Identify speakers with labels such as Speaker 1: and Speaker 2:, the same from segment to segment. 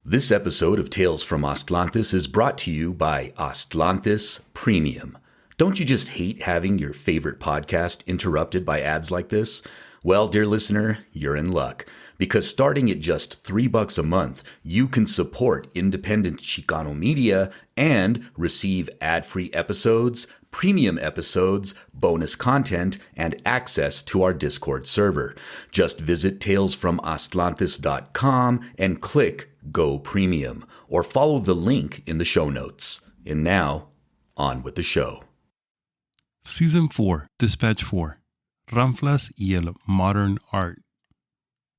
Speaker 1: This episode of Tales from Aztlantis is brought to you by Aztlantis Premium. Don't you just hate having your favorite podcast interrupted by ads like this? Well, dear listener, you're in luck. Because starting at just $3 a month, you can support independent Chicano media and receive ad-free episodes, premium episodes, bonus content, and access to our Discord server. Just visit talesfromaztlantis.com and click Go Premium, or follow the link in the show notes. And now, on with the show.
Speaker 2: Season 4, Dispatch 4, Ranflas y el Modern Art.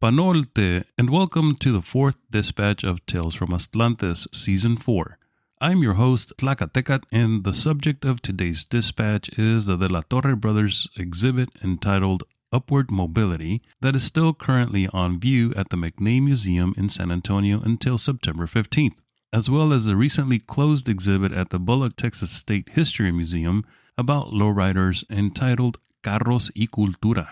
Speaker 2: Panolte, and welcome to the fourth dispatch of Tales from Aztlantis, Season 4. I'm your host, Tlakatekatl, and the subject of today's dispatch is the De la Torre Brothers exhibit entitled Upward Mobility that is still currently on view at the McNay Museum in San Antonio until September 15th, as well as the recently closed exhibit at the Bullock, Texas State History Museum about Lowriders entitled Carros y Cultura.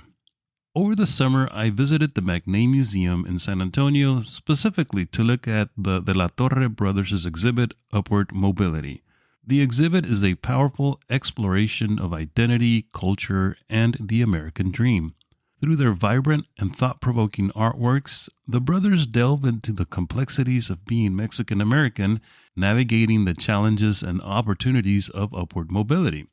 Speaker 2: Over the summer, I visited the McNay Museum in San Antonio specifically to look at the De la Torre Brothers' exhibit, Upward Mobility. The exhibit is a powerful exploration of identity, culture, and the American dream. Through their vibrant and thought-provoking artworks, the brothers delve into the complexities of being Mexican-American, navigating the challenges and opportunities of upward mobility.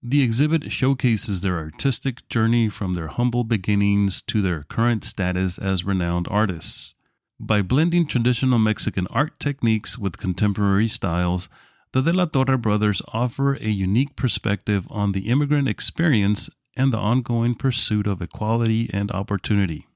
Speaker 2: The exhibit showcases their artistic journey from their humble beginnings to their current status as renowned artists. By blending traditional Mexican art techniques with contemporary styles, the De la Torre brothers offer a unique perspective on the immigrant experience and the ongoing pursuit of equality and opportunity.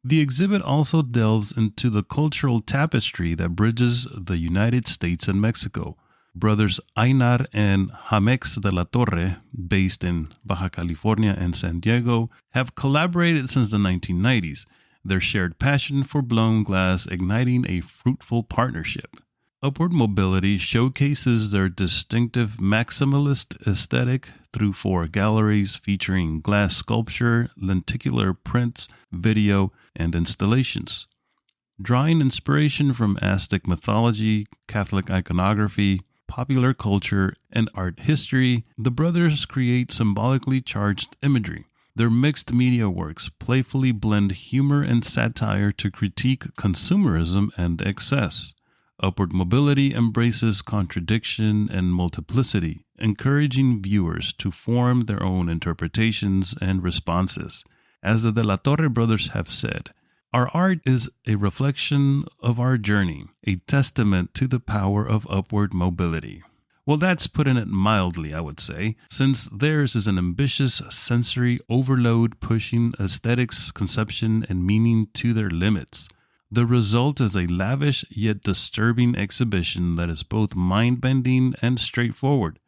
Speaker 2: The exhibit also delves into the cultural tapestry that bridges the United States and Mexico. Brothers Ainar and Jamex de la Torre, based in Baja California and San Diego, have collaborated since the 1990s, their shared passion for blown glass igniting a fruitful partnership. Upward Mobility showcases their distinctive maximalist aesthetic through 4 galleries featuring glass sculpture, lenticular prints, video, and installations. Drawing inspiration from Aztec mythology, Catholic iconography, popular culture, and art history, the brothers create symbolically charged imagery. Their mixed media works playfully blend humor and satire to critique consumerism and excess. Upward Mobility embraces contradiction and multiplicity, encouraging viewers to form their own interpretations and responses. As the De la Torre brothers have said, our art is a reflection of our journey, a testament to the power of upward mobility. Well, that's putting it mildly, I would say, since theirs is an ambitious sensory overload pushing aesthetics, conception, and meaning to their limits. The result is a lavish yet disturbing exhibition that is both mind-bending and straightforward.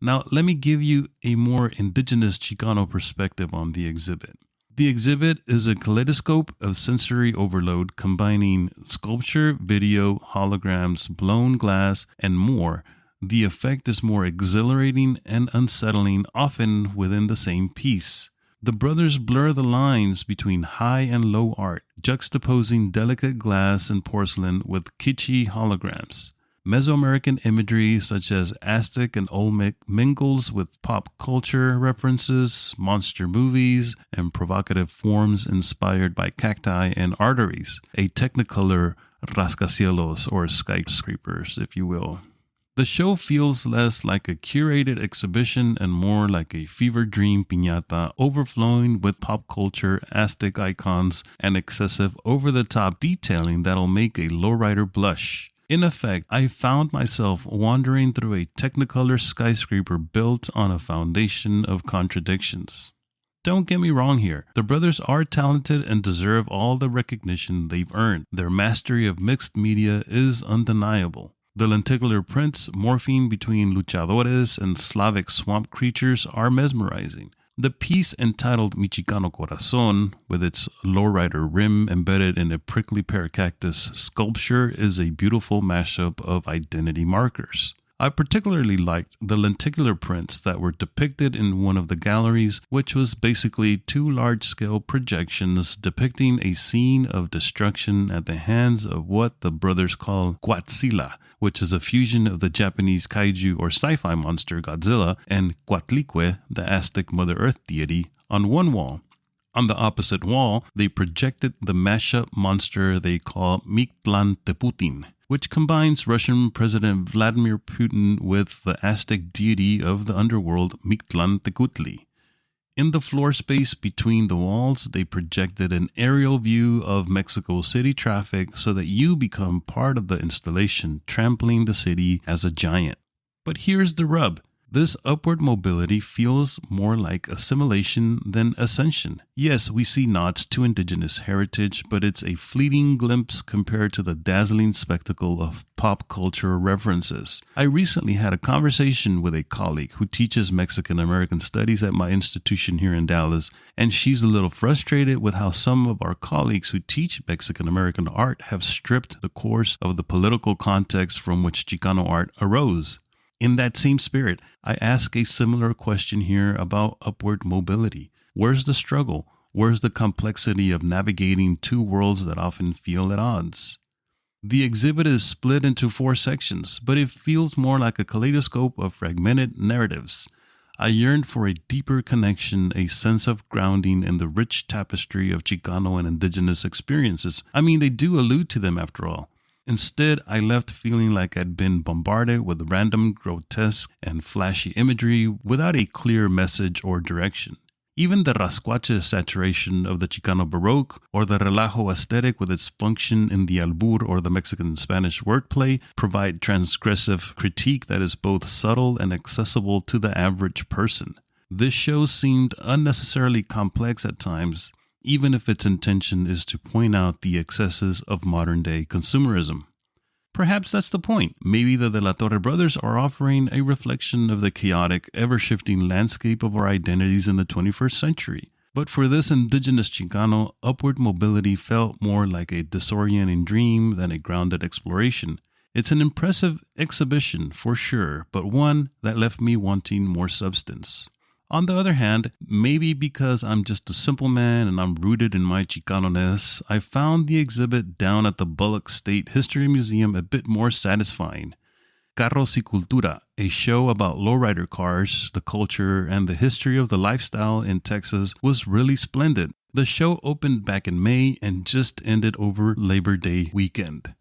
Speaker 2: Now, let me give you a more indigenous Chicano perspective on the exhibit. The exhibit is a kaleidoscope of sensory overload combining sculpture, video, holograms, blown glass, and more. The effect is more exhilarating and unsettling, often within the same piece. The brothers blur the lines between high and low art, juxtaposing delicate glass and porcelain with kitschy holograms. Mesoamerican imagery such as Aztec and Olmec mingles with pop culture references, monster movies, and provocative forms inspired by cacti and arteries, a technicolor rascacielos or skyscrapers, if you will. The show feels less like a curated exhibition and more like a fever dream piñata overflowing with pop culture, Aztec icons, and excessive over-the-top detailing that'll make a lowrider blush. In effect, I found myself wandering through a technicolor skyscraper built on a foundation of contradictions. Don't get me wrong here. The brothers are talented and deserve all the recognition they've earned. Their mastery of mixed media is undeniable. The lenticular prints morphing between luchadores and Slavic swamp creatures are mesmerizing. The piece entitled Mi Chicano Corazón, with its lowrider rim embedded in a prickly pear cactus sculpture, is a beautiful mashup of identity markers. I particularly liked the lenticular prints that were depicted in one of the galleries, which was basically two large-scale projections depicting a scene of destruction at the hands of what the brothers call Quatzila, which is a fusion of the Japanese kaiju or sci-fi monster Godzilla and Coatlicue, the Aztec Mother Earth deity, on one wall. On the opposite wall, they projected the mashup monster they call Mictlantecuhtli, which combines Russian President Vladimir Putin with the Aztec deity of the underworld Mictlantecuhtli. In the floor space between the walls, they projected an aerial view of Mexico City traffic so that you become part of the installation, trampling the city as a giant. But here's the rub. This upward mobility feels more like assimilation than ascension. Yes, we see nods to indigenous heritage, but it's a fleeting glimpse compared to the dazzling spectacle of pop culture references. I recently had a conversation with a colleague who teaches Mexican American studies at my institution here in Dallas, and she's a little frustrated with how some of our colleagues who teach Mexican American art have stripped the course of the political context from which Chicano art arose. In that same spirit, I ask a similar question here about upward mobility. Where's the struggle? Where's the complexity of navigating two worlds that often feel at odds? The exhibit is split into 4 sections, but it feels more like a kaleidoscope of fragmented narratives. I yearned for a deeper connection, a sense of grounding in the rich tapestry of Chicano and indigenous experiences. I mean, they do allude to them after all. Instead, I left feeling like I'd been bombarded with random, grotesque, and flashy imagery without a clear message or direction. Even the rascuache saturation of the Chicano Baroque or the relajo aesthetic with its function in the albur or the Mexican-Spanish wordplay provide transgressive critique that is both subtle and accessible to the average person. This show seemed unnecessarily complex at times, even if its intention is to point out the excesses of modern-day consumerism. Perhaps that's the point. Maybe the De la Torre Brothers are offering a reflection of the chaotic, ever-shifting landscape of our identities in the 21st century. But for this indigenous Chicano, upward mobility felt more like a disorienting dream than a grounded exploration. It's an impressive exhibition for sure, but one that left me wanting more substance. On the other hand, maybe because I'm just a simple man and I'm rooted in my Chicano-ness, I found the exhibit down at the Bullock State History Museum a bit more satisfying. Carros y Cultura, a show about lowrider cars, the culture, and the history of the lifestyle in Texas, was really splendid. The show opened back in May and just ended over Labor Day weekend.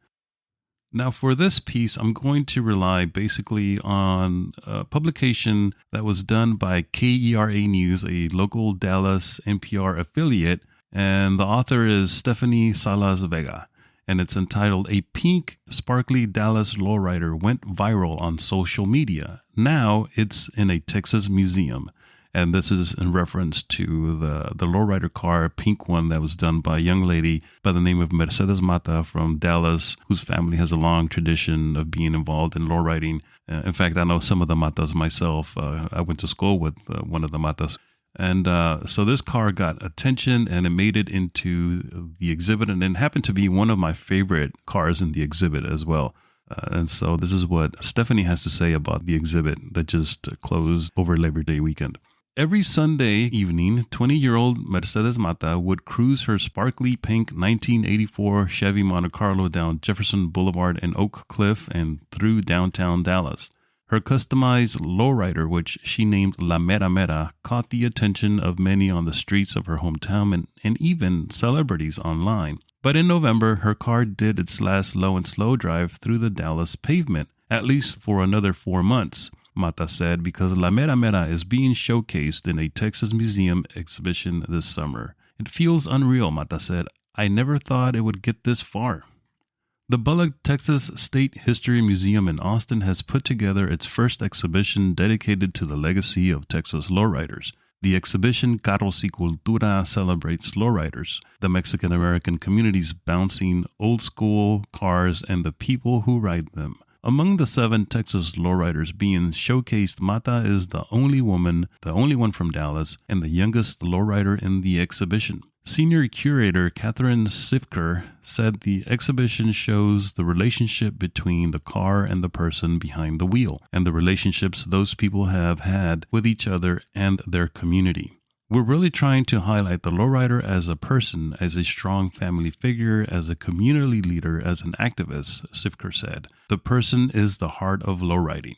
Speaker 2: Now, for this piece, I'm going to rely basically on a publication that was done by KERA News, a local Dallas NPR affiliate, and the author is Stephanie Salas Vega, and it's entitled "A Pink, Sparkly Dallas Lowrider Went Viral on Social Media. Now it's in a Texas museum." And this is in reference to the lowrider car, pink one that was done by a young lady by the name of Mercedes Mata from Dallas, whose family has a long tradition of being involved in lowriding. In fact, I know some of the Matas myself. I went to school with one of the Matas. And so this car got attention and it made it into the exhibit. And it happened to be one of my favorite cars in the exhibit as well. And so this is what Stephanie has to say about the exhibit that just closed over Labor Day weekend. Every Sunday evening, 20-year-old Mercedes Mata would cruise her sparkly pink 1984 Chevy Monte Carlo down Jefferson Boulevard and Oak Cliff and through downtown Dallas. Her customized lowrider, which she named La Mera Mera, caught the attention of many on the streets of her hometown and even celebrities online. But in November, her car did its last low and slow drive through the Dallas pavement, at least for another 4 months. Mata said, because La Mera Mera is being showcased in a Texas museum exhibition this summer. It feels unreal, Mata said. I never thought it would get this far. The Bullock, Texas State History Museum in Austin has put together its first exhibition dedicated to the legacy of Texas lowriders. The exhibition Carros y Cultura celebrates lowriders, the Mexican-American community's bouncing old-school cars and the people who ride them. Among the 7 Texas lowriders being showcased, Mata is the only one from Dallas, and the youngest lowrider in the exhibition. Senior curator Catherine Sifker said the exhibition shows the relationship between the car and the person behind the wheel, and the relationships those people have had with each other and their community. We're really trying to highlight the lowrider as a person, as a strong family figure, as a community leader, as an activist, Sifker said. The person is the heart of lowriding.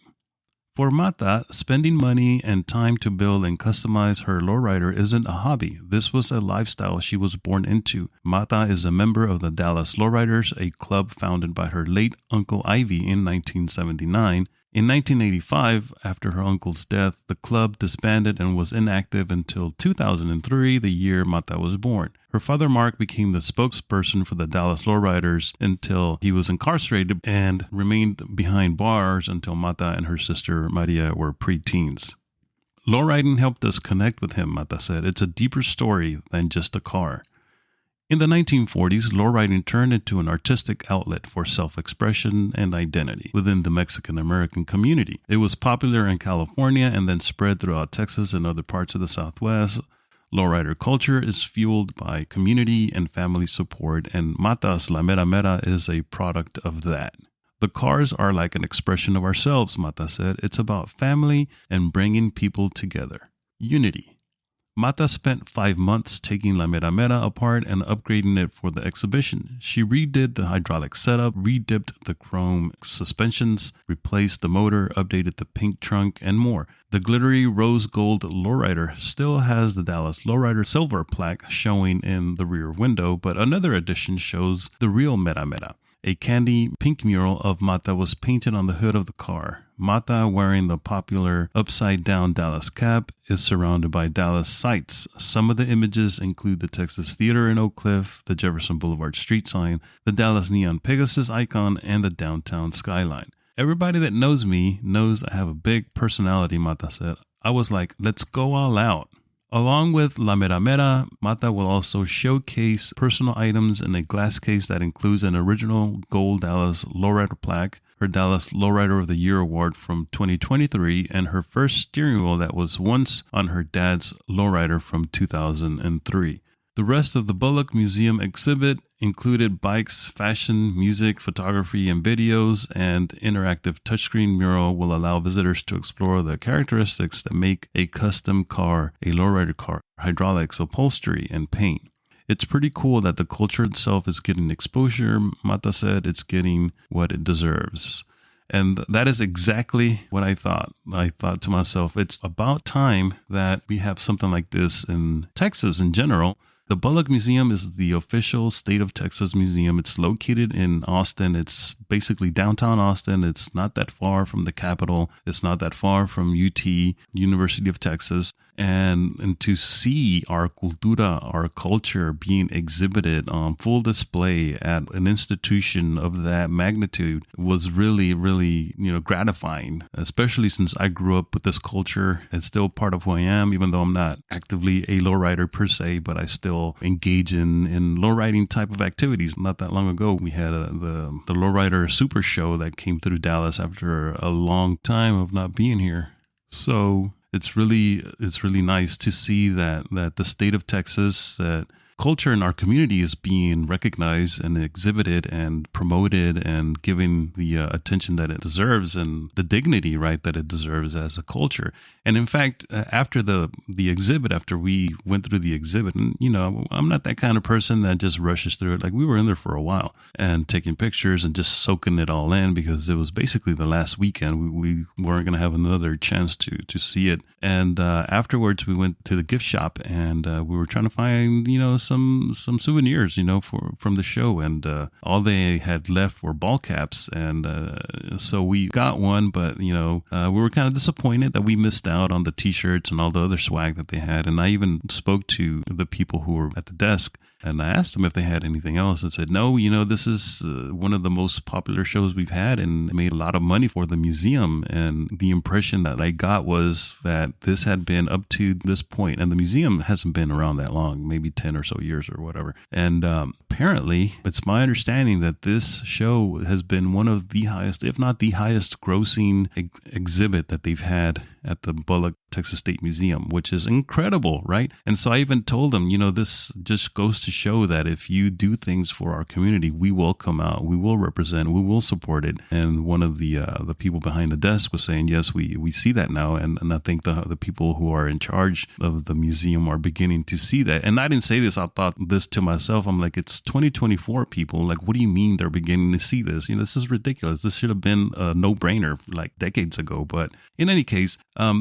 Speaker 2: For Mata, spending money and time to build and customize her lowrider isn't a hobby. This was a lifestyle she was born into. Mata is a member of the Dallas Lowriders, a club founded by her late Uncle Ivy in 1979. In 1985, after her uncle's death, the club disbanded and was inactive until 2003, the year Mata was born. Her father, Mark, became the spokesperson for the Dallas Lowriders until he was incarcerated and remained behind bars until Mata and her sister, Maria, were preteens. Lowriding helped us connect with him, Mata said. It's a deeper story than just a car. In the 1940s, lowriding turned into an artistic outlet for self-expression and identity within the Mexican-American community. It was popular in California and then spread throughout Texas and other parts of the Southwest. Lowrider culture is fueled by community and family support, and Mata's La Mera Mera is a product of that. The cars are like an expression of ourselves, Mata said. It's about family and bringing people together. Unity. Mata spent 5 months taking La Mera Mera apart and upgrading it for the exhibition. She redid the hydraulic setup, redipped the chrome suspensions, replaced the motor, updated the pink trunk, and more. The glittery rose gold lowrider still has the Dallas Lowrider silver plaque showing in the rear window, but another edition shows the real Mera Mera. A candy pink mural of Mata was painted on the hood of the car. Mata, wearing the popular upside-down Dallas cap, is surrounded by Dallas sights. Some of the images include the Texas Theater in Oak Cliff, the Jefferson Boulevard street sign, the Dallas Neon Pegasus icon, and the downtown skyline. Everybody that knows me knows I have a big personality, Mata said. I was like, let's go all out. Along with La Mera Mera, Mata will also showcase personal items in a glass case that includes an original gold Dallas Lowrider plaque, her Dallas Lowrider of the Year award from 2023, and her first steering wheel that was once on her dad's Lowrider from 2003. The rest of the Bullock Museum exhibit included bikes, fashion, music, photography, and videos, and interactive touchscreen mural will allow visitors to explore the characteristics that make a custom car a lowrider car, hydraulics, upholstery, and paint. It's pretty cool that the culture itself is getting exposure. Mata said it's getting what it deserves. And that is exactly what I thought. I thought to myself, it's about time that we have something like this in Texas in general. The Bullock Museum is the official state of Texas museum. It's located in Austin. It's basically downtown Austin. It's not that far from the Capitol. It's not that far from UT, University of Texas. And to see our cultura, our culture being exhibited on full display at an institution of that magnitude was really, really, gratifying, especially since I grew up with this culture. It's still part of who I am, even though I'm not actively a lowrider per se, but I still engage in lowriding type of activities. Not that long ago, we had the Lowrider Super Show that came through Dallas after a long time of not being here. So it's really nice to see that the state of Texas, that culture in our community is being recognized and exhibited and promoted and given the attention that it deserves and the dignity, right, that it deserves as a culture. And in fact, after the exhibit, after we went through the exhibit, and I'm not that kind of person that just rushes through it. Like, we were in there for a while and taking pictures and just soaking it all in, because it was basically the last weekend. We weren't going to have another chance to see it. And afterwards, we went to the gift shop and we were trying to find, some souvenirs, from the show. And all they had left were ball caps. And so we got one, but, we were kind of disappointed that we missed out on the t-shirts and all the other swag that they had. And I even spoke to the people who were at the desk, and I asked them if they had anything else, and said, no, this is one of the most popular shows we've had and made a lot of money for the museum. And the impression that I got was that this had been up to this point, and the museum hasn't been around that long, maybe 10 or so years or whatever. And apparently, it's my understanding that this show has been one of the highest, if not the highest grossing exhibit that they've had at the Bullock, Texas State Museum, which is incredible, right? And so I even told them, this just goes to show that if you do things for our community, we will come out, we will represent, we will support it. And one of the people behind the desk was saying, yes, we see that now. And I think the people who are in charge of the museum are beginning to see that. And I didn't say this, I thought this to myself. I'm like, it's 2024, people. Like, what do you mean they're beginning to see this? This is ridiculous. This should have been a no-brainer like decades ago. But in any case,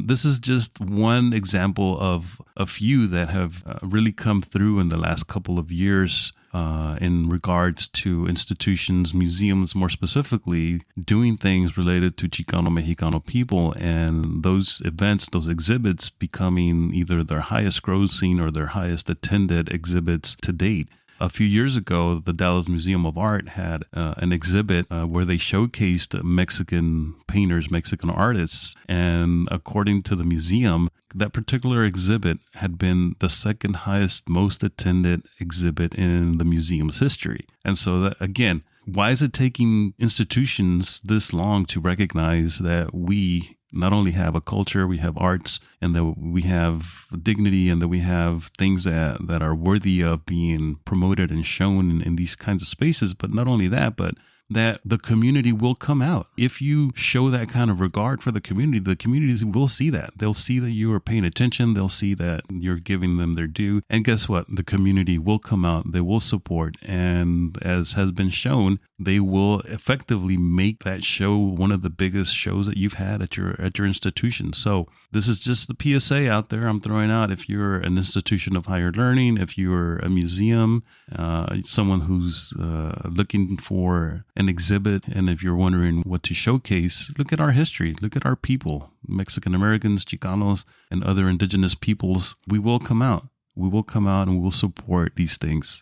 Speaker 2: this is just one example of a few that have really come through in the last couple of years in regards to institutions, museums more specifically, doing things related to Chicano Mexicano people, and those events, those exhibits becoming either their highest grossing or their highest attended exhibits to date. A few years ago, the Dallas Museum of Art had an exhibit where they showcased Mexican painters, Mexican artists. And according to the museum, that particular exhibit had been the second highest, most attended exhibit in the museum's history. And so, that, again, why is it taking institutions this long to recognize that we not only have a culture, we have arts, and that we have dignity, and that we have things that are worthy of being promoted and shown in these kinds of spaces. But not only that, but that the community will come out. If you show that kind of regard for the communities will see that. They'll see that you are paying attention. They'll see that you're giving them their due. And guess what? The community will come out. They will support. And as has been shown, they will effectively make that show one of the biggest shows that you've had at your institution. So this is just the PSA out there I'm throwing out. If you're an institution of higher learning, if you're a museum, someone who's looking for an exhibit, and if you're wondering what to showcase, look at our history, look at our people, Mexican Americans, Chicanos, and other indigenous peoples. We will come out. We will come out and we will support these things.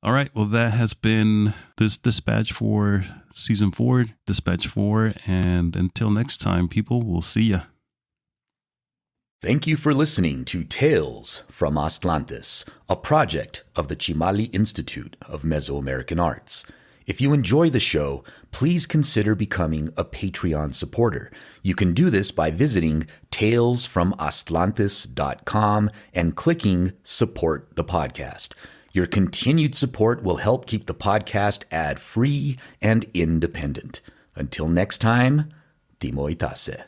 Speaker 2: All right, well, that has been this dispatch for season 4, dispatch 4, and until next time, people, we'll see ya.
Speaker 1: Thank you for listening to Tales from Aztlantis, a project of the Chimali Institute of Mesoamerican Arts. If you enjoy the show, please consider becoming a Patreon supporter. You can do this by visiting talesfromaztlantis.com and clicking Support the Podcast. Your continued support will help keep the podcast ad-free and independent. Until next time, Timo Itase.